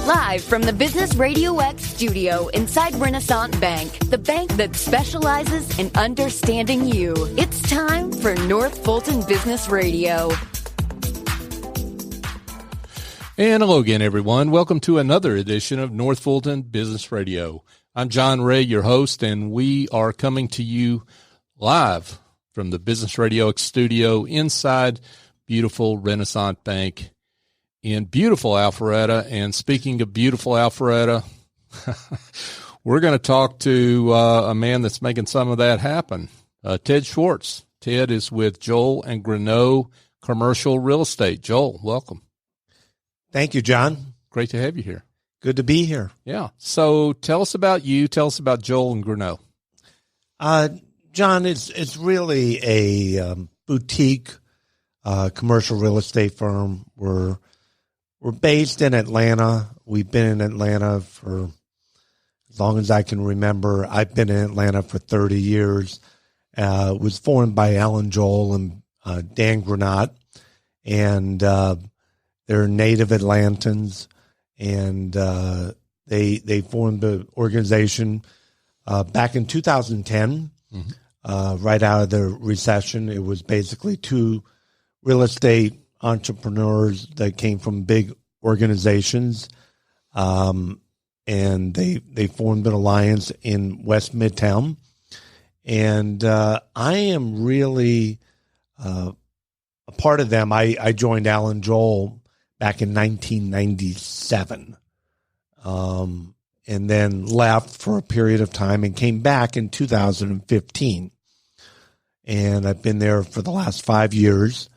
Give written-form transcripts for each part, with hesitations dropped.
Live from the Business Radio X studio inside Renaissance Bank, the bank that specializes in understanding you. It's time for North Fulton Business Radio. And hello again, everyone. Welcome to another edition of North Fulton Business Radio. I'm John Ray, your host, and we are coming to you live from the Business Radio X studio inside beautiful Renaissance Bank in beautiful Alpharetta. And speaking of beautiful Alpharetta, we're going to talk to a man that's making some of that happen, Ted Schwartz. Ted is with Joel and Granot Commercial Real Estate. Joel, welcome. Thank you, John. Great to have you here. Good to be here. Yeah. So tell us about you. Tell us about Joel and Granot. John, it's really a boutique commercial real estate firm. We're based in Atlanta. We've been in Atlanta for as long as I can remember. I've been in Atlanta for 30 years. It was formed by Alan Joel and Dan Granot, and they're native Atlantans, and they formed the organization back in 2010, right out of the recession. It was basically two real estate entrepreneurs that came from big organizations, and they formed an alliance in West Midtown. And I am really a part of them. I joined Alan Joel back in 1997, and then left for a period of time and came back in 2015. And I've been there for the last 5 years.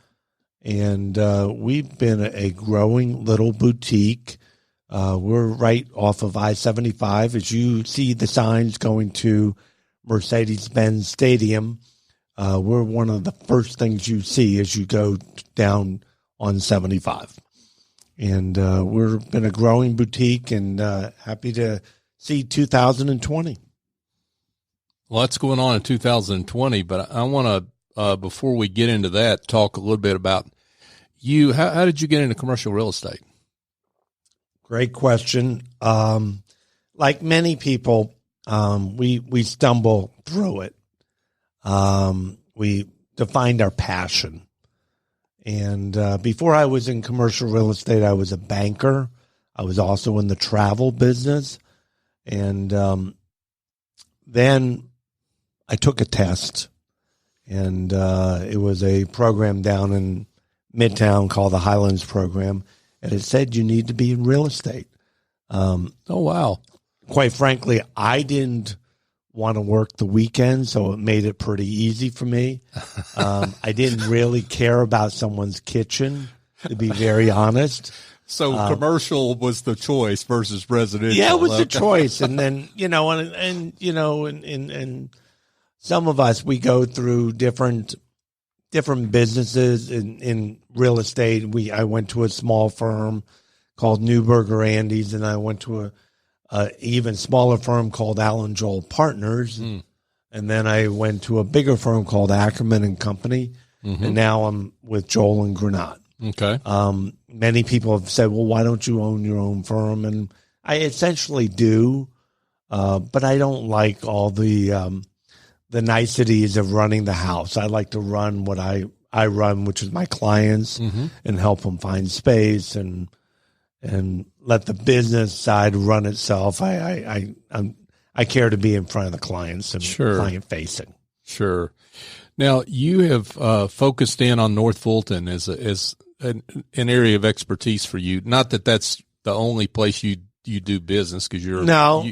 And we've been a growing little boutique. We're right off of I-75. As you see the signs going to Mercedes-Benz Stadium, we're one of the first things you see as you go down on 75. And we've been a growing boutique, and happy to see 2020. Lots going on in 2020, but I want to, before we get into that, talk a little bit about you. How did you get into commercial real estate? Great question. Like many people, we stumble through it. We defined our passion. And before I was in commercial real estate, I was a banker. I was also in the travel business. And then I took a test, and it was a program down in Midtown called the Highlands Program, and it said you need to be in real estate. Oh, wow. Quite frankly, I didn't want to work the weekend, so it made it pretty easy for me. I didn't really care about someone's kitchen, to be very honest. So commercial was the choice versus residential. Yeah, it was the choice. And then, and some of us, we go through different businesses in real estate. I went to a small firm called Newberger Andes, and I went to a even smaller firm called Alan Joel Partners. And then I went to a bigger firm called Ackerman and Company. And now I'm with Joel and Granot. Okay. Many people have said, well, why don't you own your own firm? And I essentially do, but I don't like all the niceties of running the house. I like to run what I run, which is my clients, and help them find space and let the business side run itself. I care to be in front of the clients and client facing. Sure. Now you have focused in on North Fulton as an area of expertise for you. Not that that's the only place you do business, because you it's not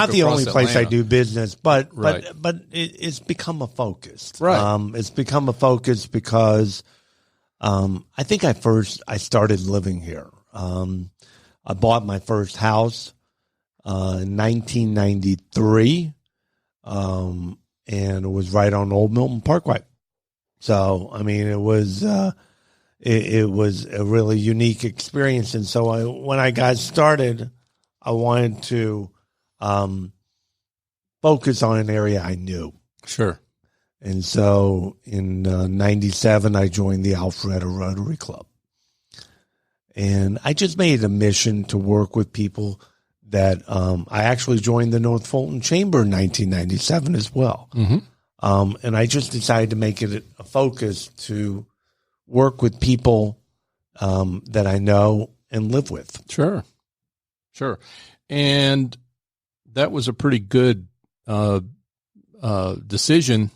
the only place Atlanta. I do business, but Right. but it's become a focus. Right. It's become a focus because I think I started living here. I bought my first house in 1993, and it was right on Old Milton Parkway. So I mean, it was it was a really unique experience, and so when I got started, I wanted to focus on an area I knew. Sure. And so in 97, I joined the Alpharetta Rotary Club. And I just made it a mission to work with people that I actually joined the North Fulton Chamber in 1997 as well. And I just decided to make it a focus to work with people that I know and live with. Sure. And that was a pretty good decision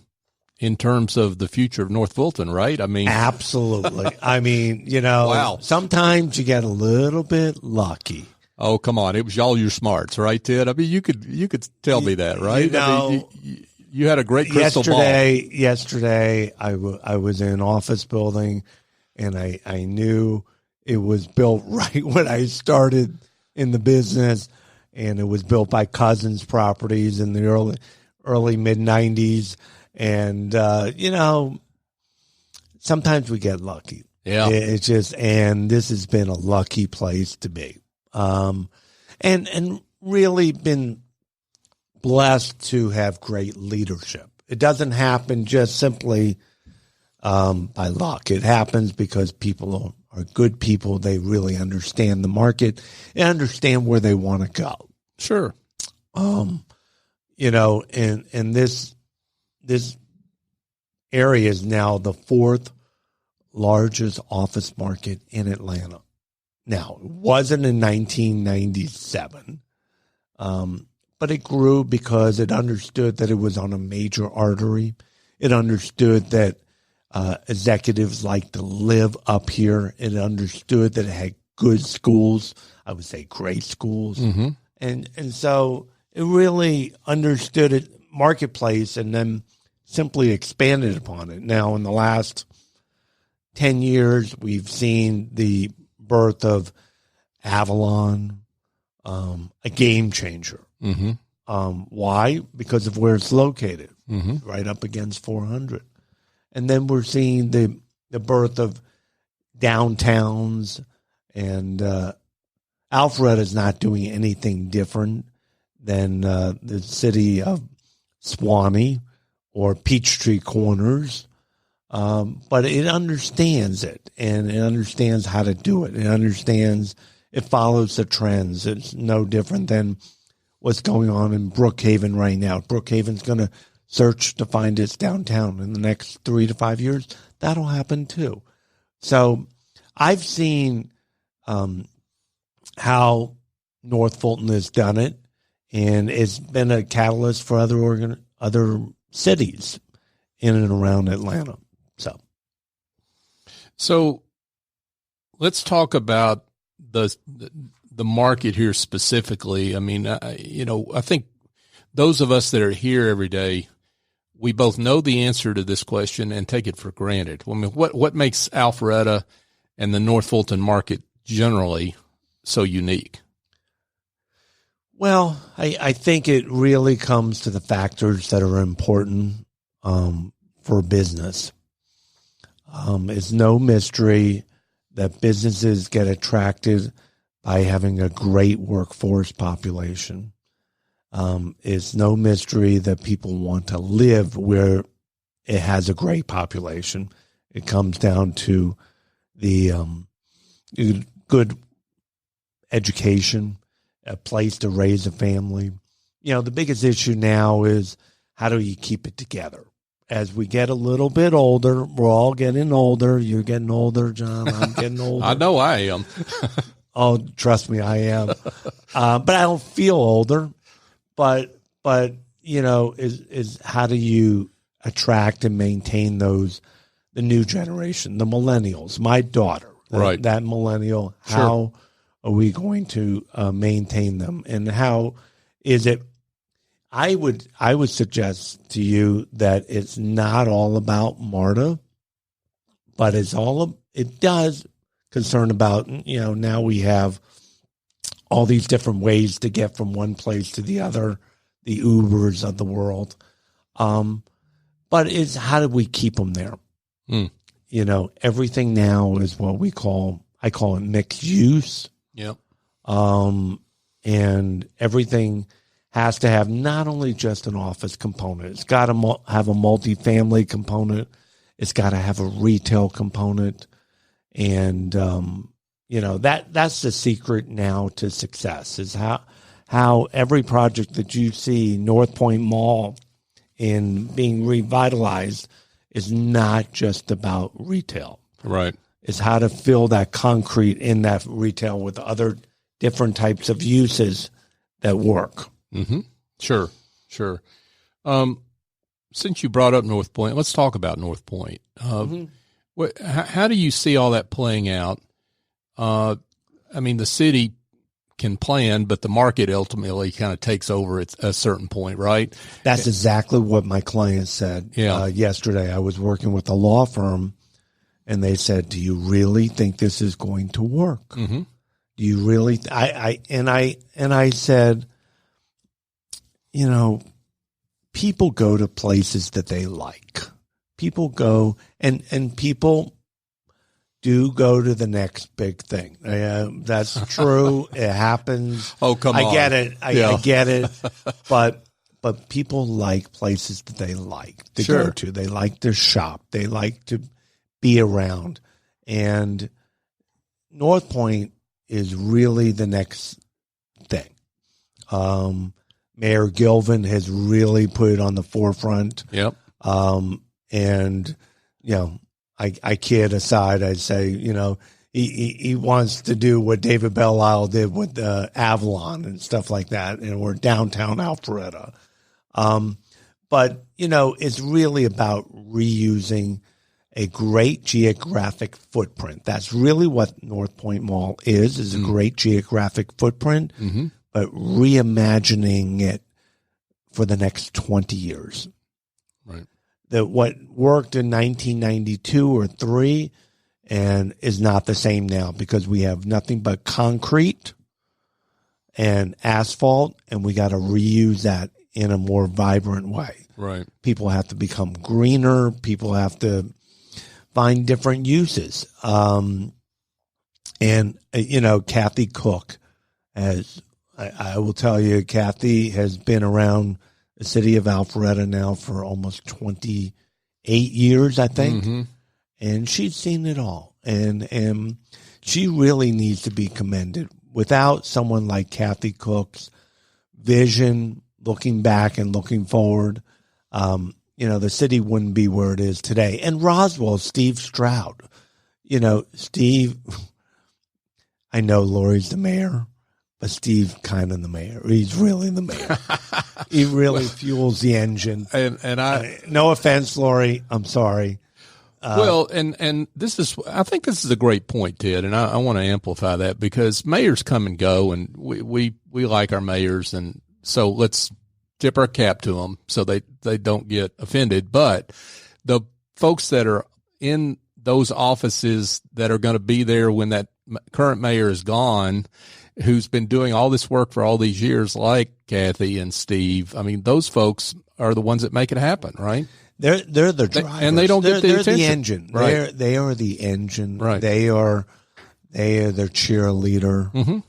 in terms of the future of North Fulton, right? I mean, absolutely. I mean, wow. Sometimes you get a little bit lucky. Oh, come on. It was all your smarts, right, Ted? I mean, you could tell me that, right? I mean, you had a great crystal ball. Yesterday, I was in an office building, and I knew it was built right when I started in the business, and it was built by Cousins Properties in the early mid-'90s. And, sometimes we get lucky. Yeah. It's just, and this has been a lucky place to be. And really been blessed to have great leadership. It doesn't happen just simply by luck. It happens because people are good people. They really understand the market and understand where they want to go. Sure. And this area is now the fourth largest office market in Atlanta. Now, it wasn't in 1997, but it grew because it understood that it was on a major artery. It understood that executives like to live up here. It understood that it had good schools, I would say great schools. And so it really understood it marketplace and then simply expanded upon it. Now, in the last 10 years, we've seen the birth of Avalon, a game changer. Why? Because of where it's located, right up against 400. And then we're seeing the birth of downtowns, and Alpharetta is not doing anything different than the city of Swanee or Peachtree Corners. But it understands it, and it understands how to do it. It understands, it follows the trends. It's no different than what's going on in Brookhaven right now. Brookhaven's going to search to find its downtown in the next 3 to 5 years. That'll happen too. So I've seen how North Fulton has done it, and it's been a catalyst for other cities in and around Atlanta. So let's talk about the market here specifically. I mean, I think those of us that are here every day, we both know the answer to this question and take it for granted. I mean, what makes Alpharetta and the North Fulton market generally so unique? Well, I think it really comes to the factors that are important for business. It's no mystery that businesses get attracted by having a great workforce population. It's no mystery that people want to live where it has a great population. It comes down to the good education, a place to raise a family. The biggest issue now is how do you keep it together? As we get a little bit older, we're all getting older. You're getting older, John. I'm getting older. I know I am. Oh, trust me, I am. But I don't feel older. But is how do you attract and maintain the new generation, the millennials? My daughter, right? That millennial. Sure. How are we going to maintain them, and how is it? I would suggest to you that it's not all about MARTA, but it does concern about, now we have all these different ways to get from one place to the other, the Ubers of the world. But it's how do we keep them there? Everything now is what I call it mixed use. Yep. And everything has to have not only just an office component. It's got to have a multifamily component. It's got to have a retail component. And, that's the secret now to success, is how every project that you see North Point Mall in being revitalized is not just about retail. Right. It's how to fill that concrete in that retail with other different types of uses that work. Mm-hmm. Sure. Since you brought up North Point, let's talk about North Point. How do you see all that playing out? The city can plan, but the market ultimately kind of takes over at a certain point, right? That's exactly what my client said yesterday. I was working with a law firm, and they said, "Do you really think this is going to work? Mm-hmm. Do you really?" I said, people go to places that they like. People go and people do go to the next big thing. That's true. It happens. Oh, come on. I get it. I get it. But people like places that they like to go to. They like to shop. They like to be around. And North Point is really the next thing. Mayor Gilvin has really put it on the forefront. Yep. And, I kid aside, I'd say, he wants to do what David Belle Isle did with Avalon and stuff like that, or downtown Alpharetta. But, it's really about reusing a great geographic footprint. That's really what North Point Mall is a great geographic footprint, but reimagining it for the next 20 years. Right. That what worked in 1992 or 3 and is not the same now, because we have nothing but concrete and asphalt, and we got to reuse that in a more vibrant way. Right. People have to become greener. People have to find different uses. Kathy Cook, as I will tell you, Kathy has been around the city of Alpharetta now for almost 28 years, I think. And she's seen it all. And she really needs to be commended. Without someone like Kathy Cook's vision, looking back and looking forward, the city wouldn't be where it is today. And Roswell, Steve Stroud, Steve, I know Lori's the mayor, but Steve kind of the mayor. He's really the mayor. He really fuels the engine. And I, no offense, Lori, I'm sorry. And I think this is a great point, Ted, and I want to amplify that, because mayors come and go, and we like our mayors, and so let's tip our cap to them so they don't get offended. But the folks that are in those offices that are going to be there when that current mayor is gone, who's been doing all this work for all these years, like Kathy and Steve, those folks are the ones that make it happen, right? They're the drivers, and they don't get the attention. The engine. Right. They are the engine. Right. They are their cheerleader.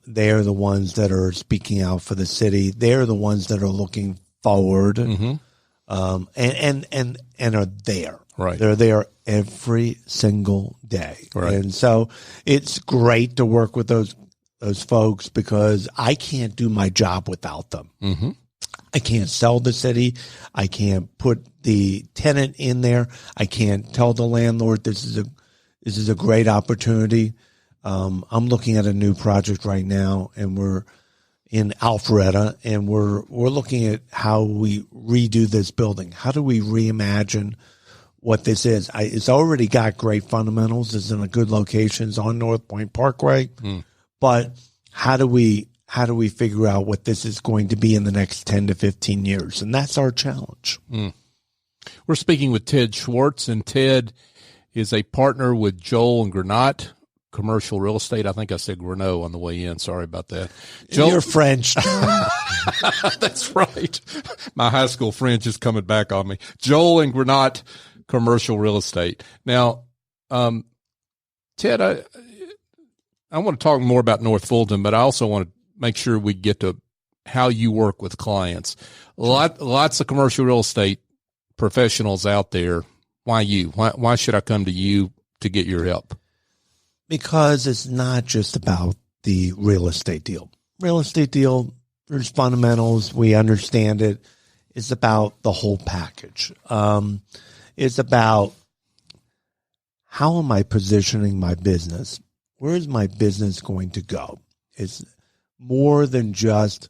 They are the ones that are speaking out for the city. They're the ones that are looking forward, and are there. Right. They're there every single day. Right. And so it's great to work with those folks, because I can't do my job without them. I can't sell the city. I can't put the tenant in there. I can't tell the landlord this is a great opportunity. I'm looking at a new project right now, and we're in Alpharetta, and we're looking at how we redo this building. How do we reimagine what this is? It's already got great fundamentals. It's in a good locations on North Point Parkway, but how do we figure out what this is going to be in the next 10 to 15 years? And that's our challenge. We're speaking with Ted Schwartz, and Ted is a partner with Joel and Granot Commercial Real Estate. I think I said Granot on the way in. Sorry about that. Joel, you're French. That's right. My high school French is coming back on me. Joel and Granot Commercial Real Estate. Now, Ted, I want to talk more about North Fulton, but I also want to make sure we get to how you work with clients. Lots of commercial real estate professionals out there. Why you? Why should I come to you to get your help? Because it's not just about the real estate deal. Real estate deal, there's fundamentals. We understand it. It's about the whole package. It's about how am I positioning my business? Where is my business going to go? It's more than just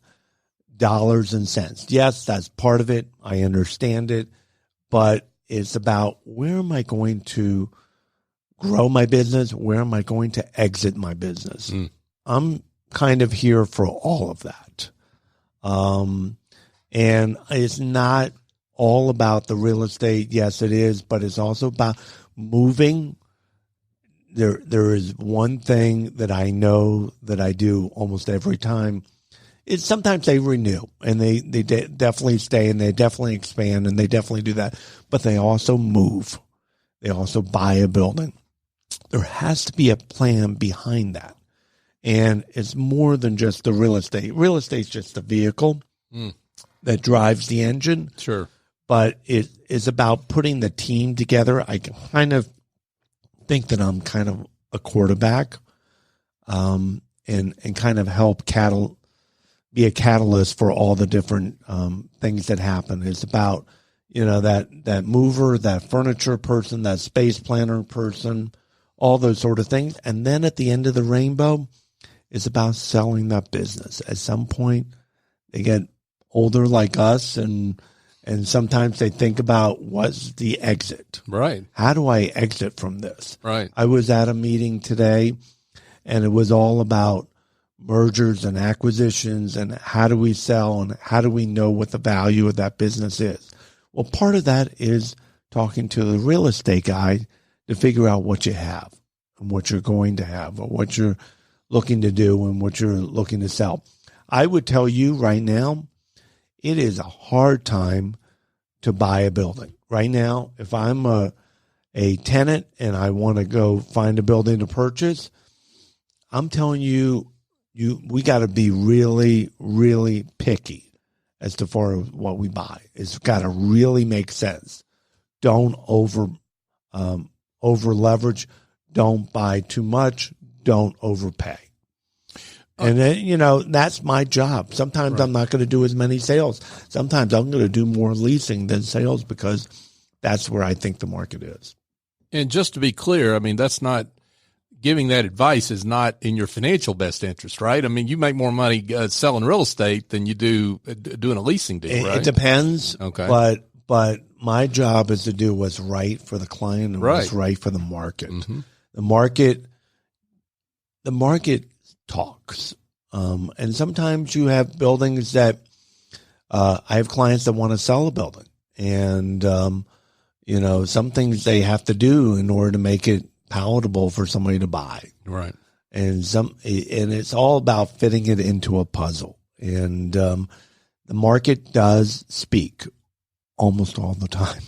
dollars and cents. Yes, that's part of it. I understand it. But it's about where am I going to grow my business? Where am I going to exit my business? I'm kind of here for all of that. And it's not all about the real estate. Yes, it is, but it's also about moving. There is one thing that I know that I do almost every time. It's sometimes they renew and they definitely stay and they definitely expand and they definitely do that, but they also move. They also buy a building. There has to be a plan behind that. And it's more than just the real estate. Real estate's just a vehicle that drives the engine. Sure. But it is about putting the team together. I kind of think that I'm kind of a quarterback and kind of help be a catalyst for all the different things that happen. It's about, that mover, that furniture person, that space planner person, all those sort of things. And then at the end of the rainbow, it's about selling that business. At some point, they get older like us, and sometimes they think about what's the exit. Right. How do I exit from this? Right. I was at a meeting today, and it was all about mergers and acquisitions and how do we sell and how do we know what the value of that business is. Well, part of that is talking to the real estate guy to figure out what you have and what you're going to have or what you're looking to do and what you're looking to sell. I would tell you right now, it is a hard time to buy a building. Right now, if I'm a tenant and I want to go find a building to purchase, I'm telling you, we got to be really, really picky as to far as what we buy. It's got to really make sense. Don't over leverage. Don't buy too much. Don't overpay. And then, that's my job. Sometimes right. I'm not going to do as many sales. Sometimes I'm going to do more leasing than sales because that's where I think the market is. And just to be clear, that's not giving that advice is not in your financial best interest, right? You make more money selling real estate than you do doing a leasing deal, right? It depends. Okay. But my job is to do what's right for the client and what's right for the market. Mm-hmm. The market talks. And sometimes you have buildings that I have clients that want to sell a building. And, some things they have to do in order to make it palatable for somebody to buy. Right. And it's all about fitting it into a puzzle. And the market does speak almost all the time.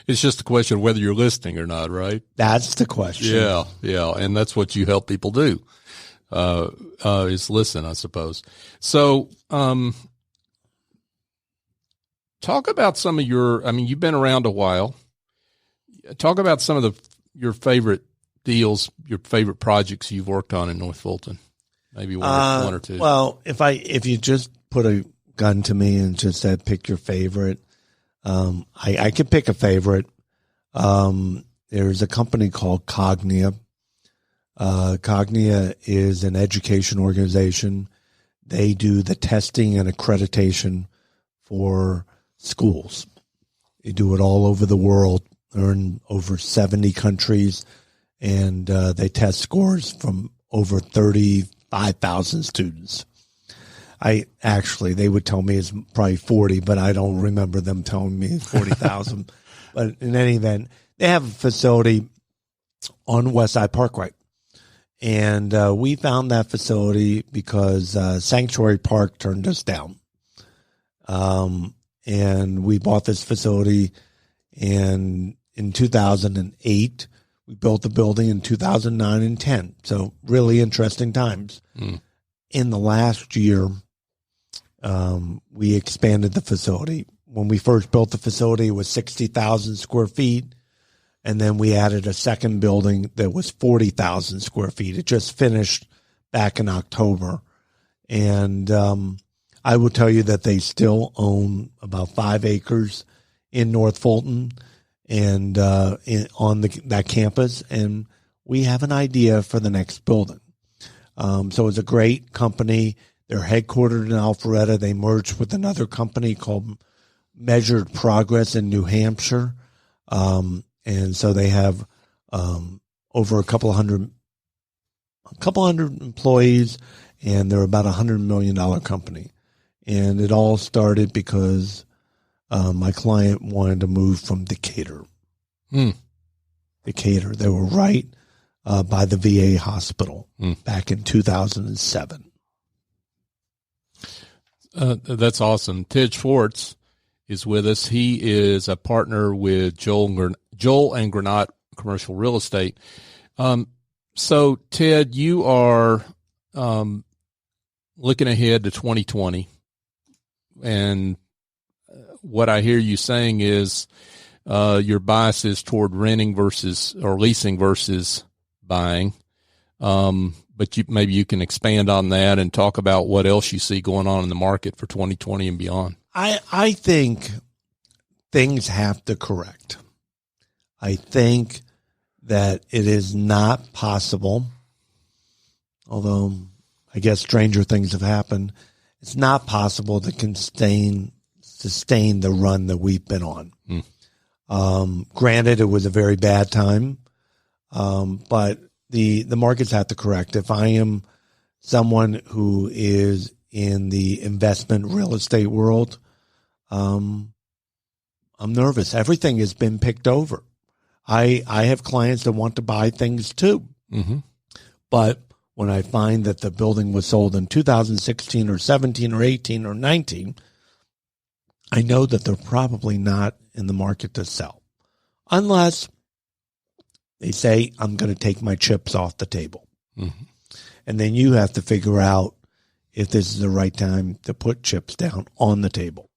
It's just a question of whether you're listening or not, right? That's the question. Yeah. And that's what you help people do, is listen, I suppose. So, talk about some of you've been around a while. Talk about some of your favorite deals, your favorite projects you've worked on in North Fulton. Maybe one or two. Well, if you just put a gun to me and just said, pick your favorite, I could pick a favorite. There's a company called Cognia. Cognia is an education organization. They do the testing and accreditation for schools. They do it all over the world. They're in over 70 countries, and they test scores from over 35,000 students. They would tell me it's probably 40, but I don't remember them telling me it's 40,000. But in any event, they have a facility on West Side Parkway. And we found that facility because Sanctuary Park turned us down. And we bought this facility, and in 2008, we built the building in 2009 and 10. So really interesting times. In the last year, we expanded the facility. When we first built the facility, it was 60,000 square feet. And then we added a second building that was 40,000 square feet. It just finished back in October. And I will tell you that they still own about 5 acres in North Fulton and on that campus. And we have an idea for the next building. So it's a great company. They're headquartered in Alpharetta. They merged with another company called Measured Progress in New Hampshire. And so they have over a couple hundred employees, and they're about $100 million company. And it all started because my client wanted to move from Decatur. Decatur. They were right by the VA hospital back in 2007. That's awesome. Ted Schwartz is with us. He is a partner with Joel and Granot Commercial Real Estate. So, Ted, you are looking ahead to 2020, and what I hear you saying is your bias is toward renting or leasing versus buying. But maybe you can expand on that and talk about what else you see going on in the market for 2020 and beyond. I think things have to correct. I think that it is not possible, although I guess stranger things have happened, it's not possible to sustain the run that we've been on. Granted, it was a very bad time, but the markets have to correct. If I am someone who is in the investment real estate world, I'm nervous. Everything has been picked over. I have clients that want to buy things too. But when I find that the building was sold in 2016 or 17 or 18 or 19, I know that they're probably not in the market to sell. Unless they say, I'm going to take my chips off the table. And then you have to figure out if this is the right time to put chips down on the table.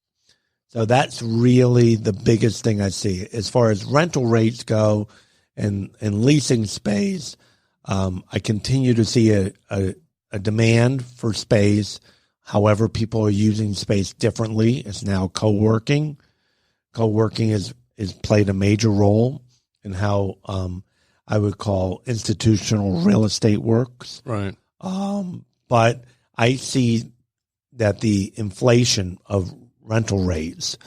So that's really the biggest thing I see. As far as rental rates go and leasing space, I continue to see a demand for space. However, people are using space differently. It's now co-working. Co-working is played a major role in how I would call institutional real estate works. Right. But I see that the inflation of rental rates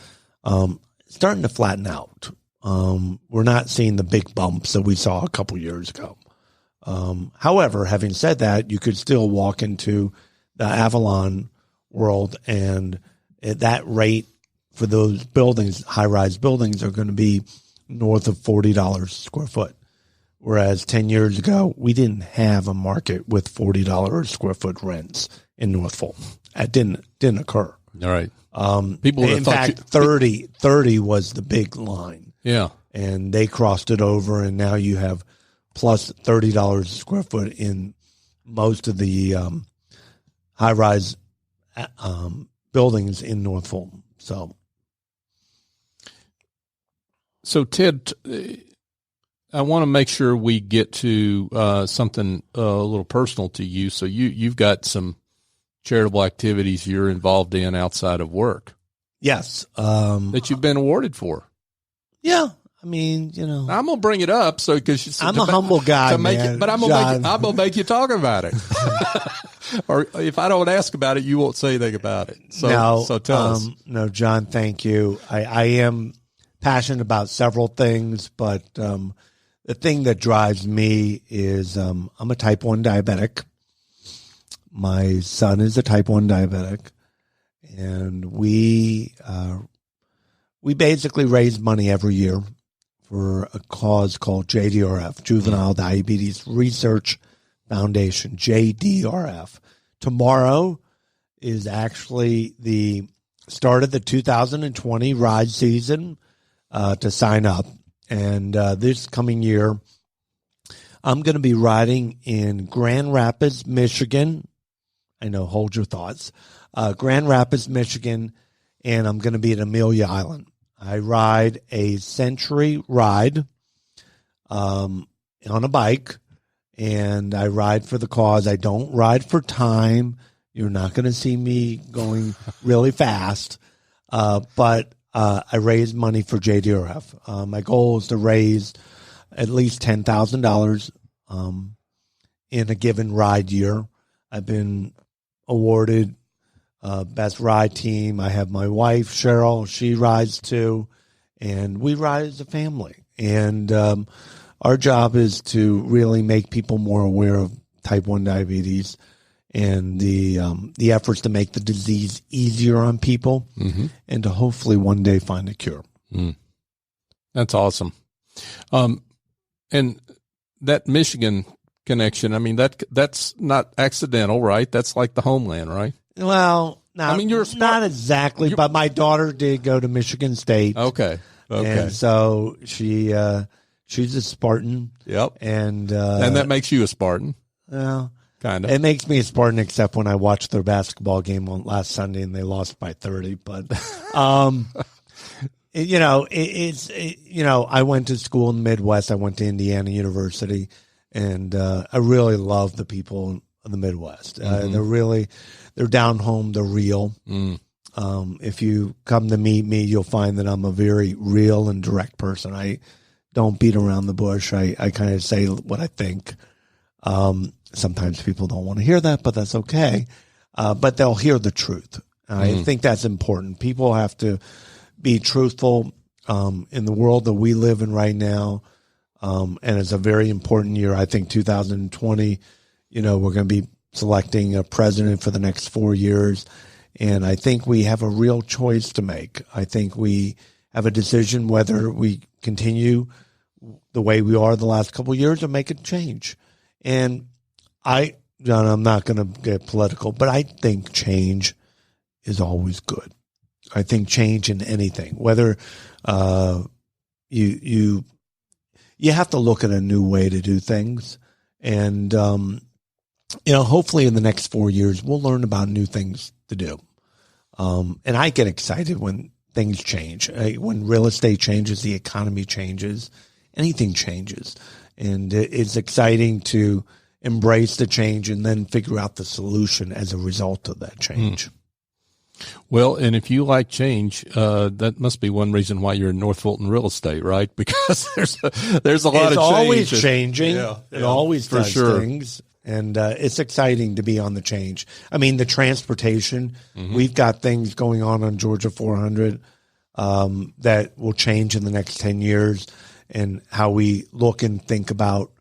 starting to flatten out. We're not seeing the big bumps that we saw a couple years ago. However, having said that, you could still walk into the Avalon world, and that rate for those buildings, high-rise buildings, are going to be north of $40 a square foot. Whereas 10 years ago, we didn't have a market with $40 a square foot rents in North Fulton. That didn't occur. All right. People in fact, 30 was the big line. Yeah. And they crossed it over, and now you have plus $30 a square foot in most of the high-rise buildings in North Fulton. So Ted, I want to make sure we get to something a little personal to you. So you've got some charitable activities you're involved in outside of work. Yes. That you've been awarded for. Yeah. I mean, I'm going to bring it up because I'm a humble guy, man. But I'm going to make you talk about it. Or if I don't ask about it, you won't say anything about it. So tell us. No, John, thank you. I am passionate about several things, but the thing that drives me is I'm a type 1 diabetic. My son is a type 1 diabetic, and we basically raise money every year for a cause called JDRF, Juvenile Diabetes Research Foundation, JDRF. Tomorrow is actually the start of the 2020 ride season to sign up. And this coming year, I'm going to be riding in Grand Rapids, Michigan. I know, hold your thoughts. Grand Rapids, Michigan, and I'm going to be at Amelia Island. I ride a Century ride. on a bike, and I ride for the cause. I don't ride for time. You're not going to see me going really fast, but I raise money for JDRF. My goal is to raise at least $10,000 in a given ride year. I've been awarded best ride team. I have my wife, Cheryl. She rides too, and we ride as a family. And our job is to really make people more aware of type 1 diabetes and the efforts to make the disease easier on people, and to hopefully one day find a cure. That's awesome. And that Michigan connection, I mean, that's not accidental, right? That's like the homeland, right? Well, now, I mean, not exactly, but my daughter did go to Michigan State. Okay. And so she's a Spartan. Yep. And that makes you a Spartan. Well, kind of. It makes me a Spartan, except when I watched their basketball game on last Sunday and they lost by 30. But, I went to school in the Midwest. I went to Indiana University, and I really love the people of the Midwest. They're down home. They're real. If you come to meet me, you'll find that I'm a very real and direct person. I don't beat around the bush. I kind of say what I think. Sometimes people don't want to hear that, but that's okay. But they'll hear the truth. I think that's important. People have to be truthful in the world that we live in right now. And it's a very important year. I think 2020, we're going to be selecting a president for the next 4 years. And I think we have a real choice to make. I think we have a decision whether we continue the way we are the last couple of years or make a change. And John, I'm not going to get political, but I think change is always good. I think change in anything, whether you have to look at a new way to do things. And, hopefully in the next 4 years, we'll learn about new things to do. And I get excited when things change. When real estate changes, the economy changes, anything changes. And it's exciting to embrace the change and then figure out the solution as a result of that change. Well, and if you like change, that must be one reason why you're in North Fulton real estate, right? Because there's a lot of change. It's always changing. It always for does sure. things. And it's exciting to be on the change. I mean, the transportation, we've got things going on Georgia 400 that will change in the next 10 years, and how we look and think about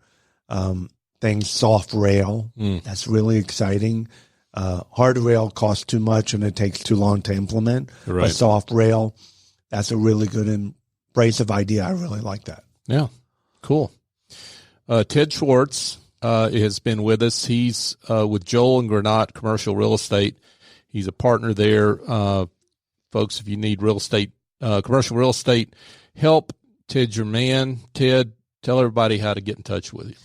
things. Soft rail, that's really exciting. Hard rail costs too much and it takes too long to implement. Right. But soft rail, that's a really good embracive idea. I really like that. Yeah, cool. Ted Schwartz has been with us. He's with Joel and Granot Commercial Real Estate. He's a partner there. Folks, if you need real estate, commercial real estate help, Ted's your man. Ted, tell everybody how to get in touch with you.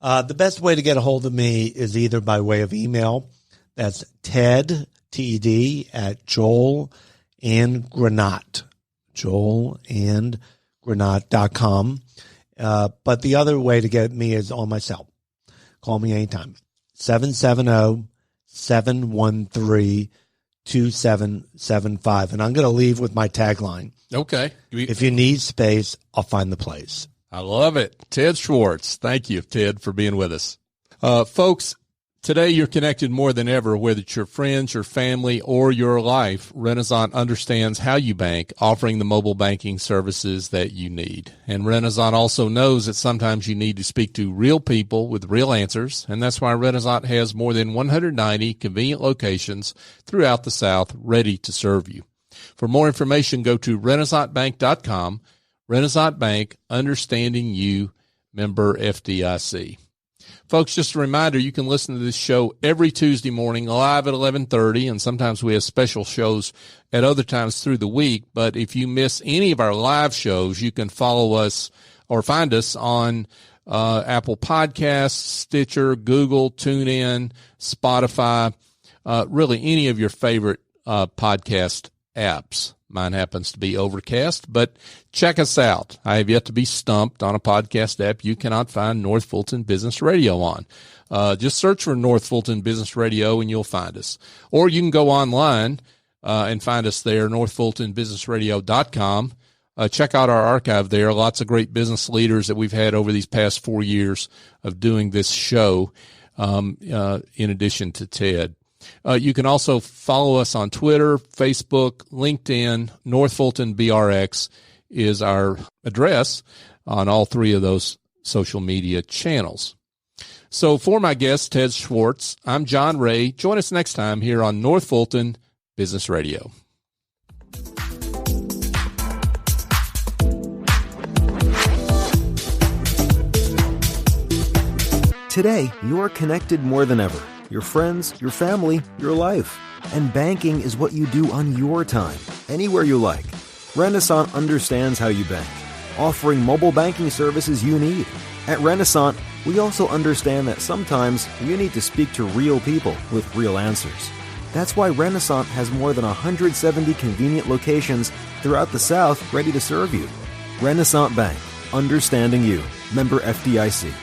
The best way to get a hold of me is either by way of email. That's Ted, T-E-D, at Joel and Granot, joelandgranot.com. But the other way to get me is on my cell. Call me anytime. 770-713-2775. And I'm going to leave with my tagline. Okay. If you need space, I'll find the place. I love it. Ted Schwartz. Thank you, Ted, for being with us. Folks, today you're connected more than ever, whether it's your friends, your family, or your life. Renaissance understands how you bank, offering the mobile banking services that you need. And Renaissance also knows that sometimes you need to speak to real people with real answers, and that's why Renaissance has more than 190 convenient locations throughout the South ready to serve you. For more information, go to renaissancebank.com. Renaissance Bank, understanding you, member FDIC. Folks, just a reminder, you can listen to this show every Tuesday morning live at 11:30, and sometimes we have special shows at other times through the week. But if you miss any of our live shows, you can follow us or find us on Apple Podcasts, Stitcher, Google, TuneIn, Spotify, really any of your favorite podcast apps. Mine happens to be Overcast, but check us out. I have yet to be stumped on a podcast app you cannot find North Fulton Business Radio on. Just search for North Fulton Business Radio and you'll find us. Or you can go online and find us there, northfultonbusinessradio.com. Check out our archive there. Lots of great business leaders that we've had over these past 4 years of doing this show, in addition to Ted. You can also follow us on Twitter, Facebook, LinkedIn. North Fulton BRX is our address on all three of those social media channels. So for my guest, Ted Schwartz, I'm John Ray. Join us next time here on North Fulton Business Radio. Today, you're connected more than ever. Your friends, your family, your life. And banking is what you do on your time, anywhere you like. Renaissance understands how you bank, offering mobile banking services you need. At Renaissance, we also understand that sometimes you need to speak to real people with real answers. That's why Renaissance has more than 170 convenient locations throughout the South ready to serve you. Renaissance Bank, understanding you. Member FDIC.